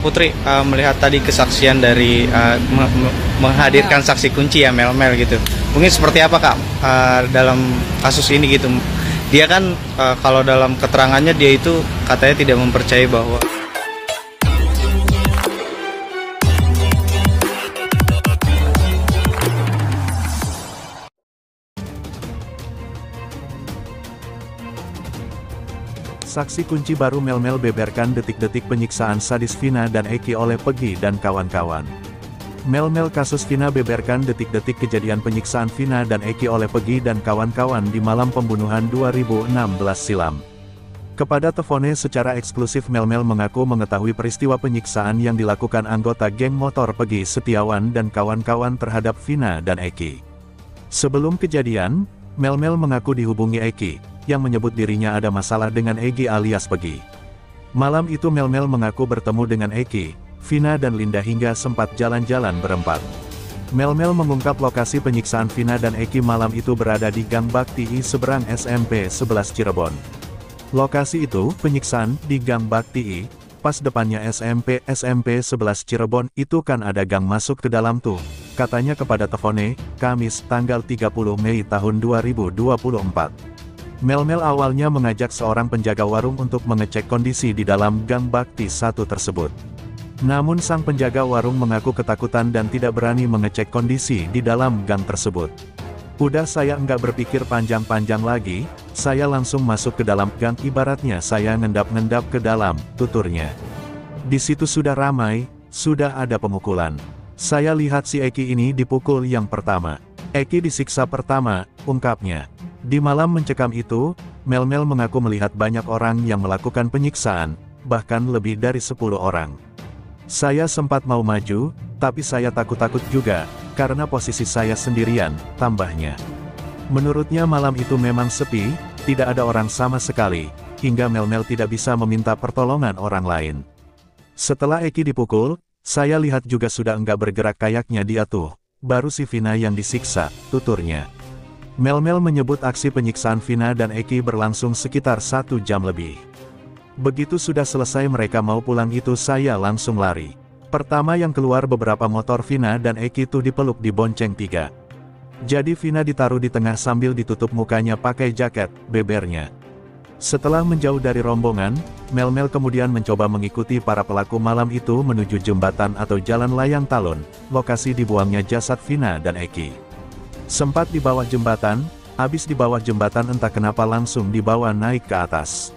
Putri, melihat tadi kesaksian dari menghadirkan saksi kunci ya Mel gitu. Mungkin seperti apa Kak dalam kasus ini gitu. Dia kan kalau dalam keterangannya dia itu katanya tidak mempercayai bahwa Saksi kunci baru Mel beberkan detik-detik penyiksaan sadis Vina dan Eki oleh Peggy dan kawan-kawan. Mel kasus Vina beberkan detik-detik kejadian penyiksaan Vina dan Eki oleh Peggy dan kawan-kawan di malam pembunuhan 2016 silam. Kepada Tefone secara eksklusif Mel mengaku mengetahui peristiwa penyiksaan yang dilakukan anggota geng motor Peggy Setiawan dan kawan-kawan terhadap Vina dan Eki. Sebelum kejadian, Mel mengaku dihubungi Eki, yang menyebut dirinya ada masalah dengan Egi alias Peggy. Malam itu Mel mengaku bertemu dengan Eki, Vina dan Linda hingga sempat jalan-jalan berempat. Mel mengungkap lokasi penyiksaan Vina dan Eki malam itu berada di Gang Bakti I seberang SMP 11 Cirebon. Lokasi itu, penyiksaan, di Gang Bakti I, pas depannya SMP 11 Cirebon, itu kan ada gang masuk ke dalam tuh, katanya kepada Tefone, Kamis, tanggal 30 Mei tahun 2024. Mel awalnya mengajak seorang penjaga warung untuk mengecek kondisi di dalam Gang Bakti 1 tersebut. Namun sang penjaga warung mengaku ketakutan dan tidak berani mengecek kondisi di dalam gang tersebut. Udah saya enggak berpikir panjang-panjang lagi, saya langsung masuk ke dalam gang, ibaratnya saya ngendap-ngendap ke dalam, tuturnya. Di situ sudah ramai, sudah ada pemukulan. Saya lihat si Eki ini dipukul yang pertama. Eki disiksa pertama, ungkapnya. Di malam mencekam itu, Mel mengaku melihat banyak orang yang melakukan penyiksaan, bahkan lebih dari 10 orang. Saya sempat mau maju, tapi saya takut-takut juga, karena posisi saya sendirian, tambahnya. Menurutnya malam itu memang sepi, tidak ada orang sama sekali, hingga Mel tidak bisa meminta pertolongan orang lain. Setelah Eki dipukul, saya lihat juga sudah enggak bergerak kayaknya dia tuh, baru si Vina yang disiksa, tuturnya. Mel menyebut aksi penyiksaan Vina dan Eki berlangsung sekitar 1 jam lebih. Begitu sudah selesai mereka mau pulang itu saya langsung lari. Pertama yang keluar beberapa motor Vina dan Eki tuh dipeluk di bonceng 3. Jadi Vina ditaruh di tengah sambil ditutup mukanya pakai jaket, bebernya. Setelah menjauh dari rombongan, Mel kemudian mencoba mengikuti para pelaku malam itu menuju jembatan atau jalan layang talon, lokasi dibuangnya jasad Vina dan Eki. Sempat di bawah jembatan, habis di bawah jembatan entah kenapa langsung dibawa naik ke atas.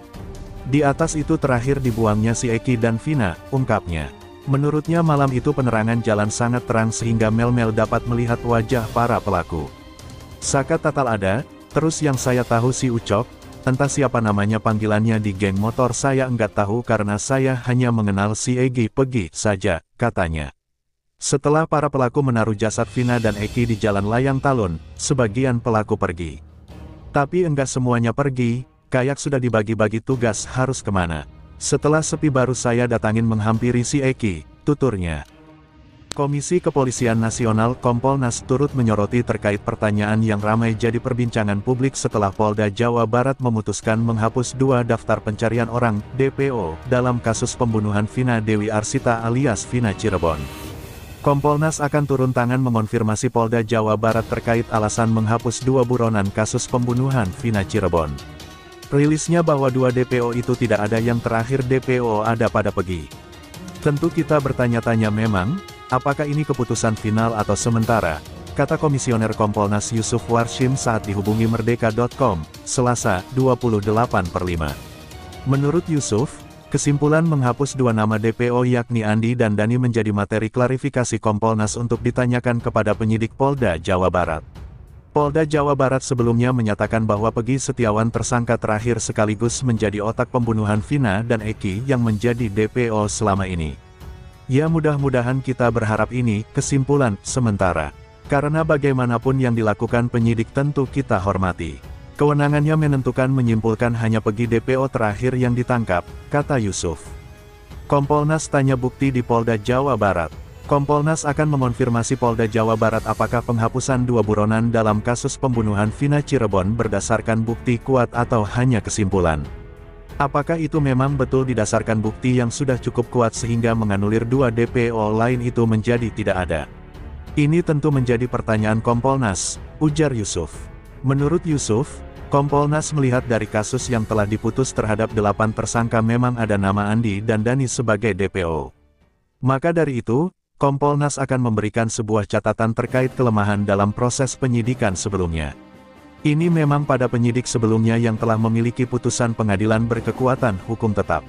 Di atas itu terakhir dibuangnya si Eki dan Vina, ungkapnya. Menurutnya malam itu penerangan jalan sangat terang sehingga Mel dapat melihat wajah para pelaku. Sakat tatal ada, terus yang saya tahu si Ucok, entah siapa namanya panggilannya di geng motor saya enggak tahu karena saya hanya mengenal si Egi Peggy saja, katanya. Setelah para pelaku menaruh jasad Vina dan Eki di jalan layang talon, sebagian pelaku pergi. Tapi enggak semuanya pergi, kayak sudah dibagi-bagi tugas harus kemana. Setelah sepi baru saya datangin menghampiri si Eki, tuturnya. Komisi Kepolisian Nasional Kompolnas turut menyoroti terkait pertanyaan yang ramai jadi perbincangan publik setelah Polda Jawa Barat memutuskan menghapus 2 daftar pencarian orang, DPO, dalam kasus pembunuhan Vina Dewi Arsita alias Vina Cirebon. Kompolnas akan turun tangan mengonfirmasi Polda Jawa Barat terkait alasan menghapus 2 buronan kasus pembunuhan Vina Cirebon. Rilisnya bahwa 2 DPO itu tidak ada yang terakhir DPO ada pada Peggy. Tentu kita bertanya-tanya memang, apakah ini keputusan final atau sementara, kata Komisioner Kompolnas Yusuf Warshim saat dihubungi Merdeka.com, Selasa, 28/5. Menurut Yusuf, kesimpulan menghapus 2 nama DPO yakni Andi dan Dani menjadi materi klarifikasi Kompolnas untuk ditanyakan kepada penyidik Polda Jawa Barat. Polda Jawa Barat sebelumnya menyatakan bahwa Peggy Setiawan tersangka terakhir sekaligus menjadi otak pembunuhan Vina dan Eki yang menjadi DPO selama ini. Ya mudah-mudahan kita berharap ini kesimpulan sementara. Karena bagaimanapun yang dilakukan penyidik tentu kita hormati. Kewenangannya menentukan menyimpulkan hanya Peggy DPO terakhir yang ditangkap, kata Yusuf. Kompolnas tanya bukti di Polda Jawa Barat. Kompolnas akan mengonfirmasi Polda Jawa Barat apakah penghapusan 2 buronan dalam kasus pembunuhan Vina Cirebon berdasarkan bukti kuat atau hanya kesimpulan. Apakah itu memang betul didasarkan bukti yang sudah cukup kuat sehingga menganulir 2 DPO lain itu menjadi tidak ada? Ini tentu menjadi pertanyaan Kompolnas, ujar Yusuf. Menurut Yusuf, Kompolnas melihat dari kasus yang telah diputus terhadap 8 tersangka memang ada nama Andi dan Dani sebagai DPO. Maka dari itu, Kompolnas akan memberikan sebuah catatan terkait kelemahan dalam proses penyidikan sebelumnya. Ini memang pada penyidik sebelumnya yang telah memiliki putusan pengadilan berkekuatan hukum tetap.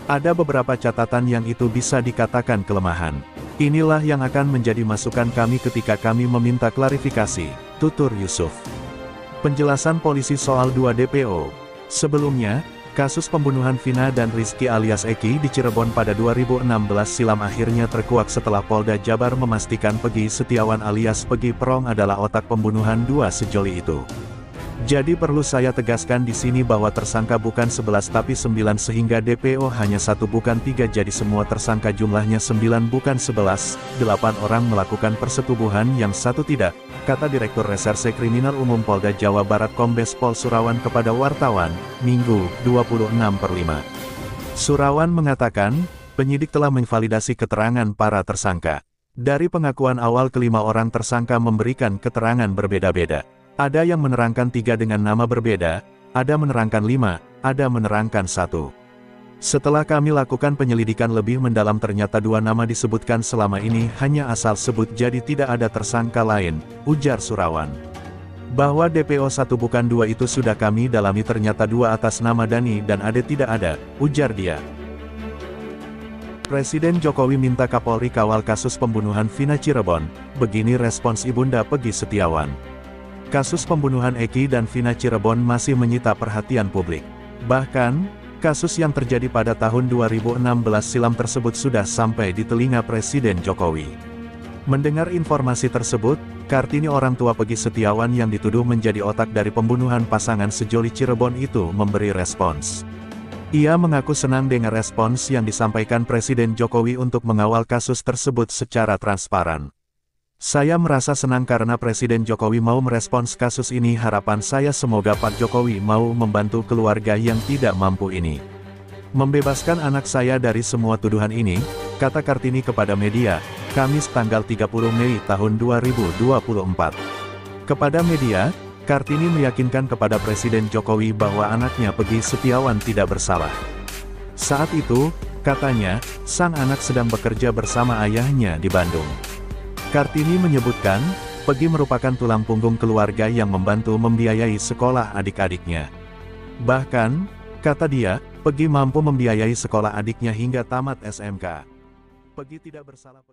Ada beberapa catatan yang itu bisa dikatakan kelemahan. Inilah yang akan menjadi masukan kami ketika kami meminta klarifikasi, tutur Yusuf. Penjelasan polisi soal 2 DPO. Sebelumnya, kasus pembunuhan Vina dan Rizky alias Eki di Cirebon pada 2016 silam akhirnya terkuak setelah Polda Jabar memastikan Pegi Setiawan alias Pegi Perong adalah otak pembunuhan 2 sejoli itu. Jadi perlu saya tegaskan di sini bahwa tersangka bukan 11 tapi 9 sehingga DPO hanya 1 bukan 3 jadi semua tersangka jumlahnya 9 bukan 11, 8 orang melakukan persetubuhan yang 1 tidak, kata Direktur Reserse Kriminal Umum Polda Jawa Barat Kombes Pol Surawan kepada wartawan, Minggu, 26/5. Surawan mengatakan, penyidik telah menvalidasi keterangan para tersangka. Dari pengakuan awal kelima orang tersangka memberikan keterangan berbeda-beda. Ada yang menerangkan 3 dengan nama berbeda, ada menerangkan 5, ada menerangkan 1. Setelah kami lakukan penyelidikan lebih mendalam ternyata 2 nama disebutkan selama ini hanya asal sebut jadi tidak ada tersangka lain, ujar Surawan. Bahwa DPO 1 bukan 2 itu sudah kami dalami ternyata 2 atas nama Dani dan Ade tidak ada, ujar dia. Presiden Jokowi minta Kapolri kawal kasus pembunuhan Vina Cirebon, begini respons Ibunda Pegi Setiawan. Kasus pembunuhan Eki dan Vina Cirebon masih menyita perhatian publik. Bahkan, kasus yang terjadi pada tahun 2016 silam tersebut sudah sampai di telinga Presiden Jokowi. Mendengar informasi tersebut, Kartini orang tua Pegi Setiawan yang dituduh menjadi otak dari pembunuhan pasangan sejoli Cirebon itu memberi respons. Ia mengaku senang dengan respons yang disampaikan Presiden Jokowi untuk mengawal kasus tersebut secara transparan. Saya merasa senang karena Presiden Jokowi mau merespons kasus ini. Harapan saya semoga Pak Jokowi mau membantu keluarga yang tidak mampu ini. Membebaskan anak saya dari semua tuduhan ini, kata Kartini kepada media, Kamis tanggal 30 Mei tahun 2024. Kepada media, Kartini meyakinkan kepada Presiden Jokowi bahwa anaknya Pegi Setiawan tidak bersalah. Saat itu, katanya, sang anak sedang bekerja bersama ayahnya di Bandung. Kartini menyebutkan, Pegi merupakan tulang punggung keluarga yang membantu membiayai sekolah adik-adiknya. Bahkan, kata dia, Pegi mampu membiayai sekolah adiknya hingga tamat SMK. Pegi tidak bersalah.